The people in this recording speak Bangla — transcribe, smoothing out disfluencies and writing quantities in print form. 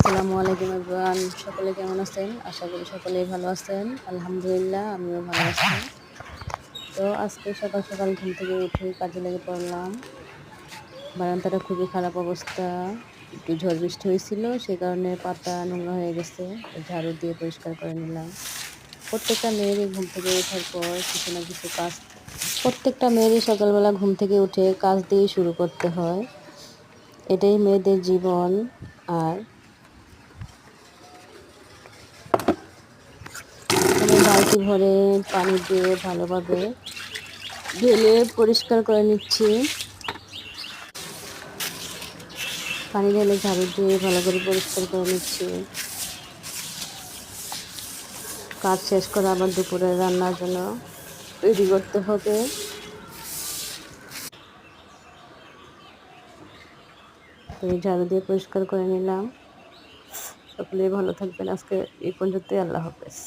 আসসালামু আলাইকুম এভরিওয়ান, সকলে কেমন আছেন? আশা করি সকলেই ভালো আছেন। আলহামদুলিল্লাহ, আমিও ভালো আছি। তো আজকে সকাল সকাল ঘুম থেকে উঠে কাজে লেগে পড়লাম। বারান্দাটা খুবই খারাপ অবস্থা, একটু ঝড় বৃষ্টি হয়েছিল, সেই কারণে পাতা নোংরা হয়ে গেছে। তো ঝাড়ু দিয়ে পরিষ্কার করে নিলাম। প্রত্যেকটা মেয়েরই ঘুম থেকে ওঠার পর কিছু না কিছু কাজ, প্রত্যেকটা মেয়েরই সকালবেলা ঘুম থেকে উঠে কাজ দিয়ে শুরু করতে হয়। এটাই মেয়েদের জীবন। আর আমি বালতি ভরে পানি দিয়ে ভালোভাবে ঢেলে পরিষ্কার করে নিচ্ছি। পানি ঢেলে ঝাড়ু দিয়ে ভালো করে পরিষ্কার করে নিচ্ছি। কাজ শেষ করে আবার দুপুরে রান্নার জন্য রেডি করতে হবে। তো এই ঝাড়ু দিয়ে পরিষ্কার করে নিলাম। সকলেই ভালো থাকবেন। আজকে এই পর্যন্তই। আল্লাহ হাফেজ।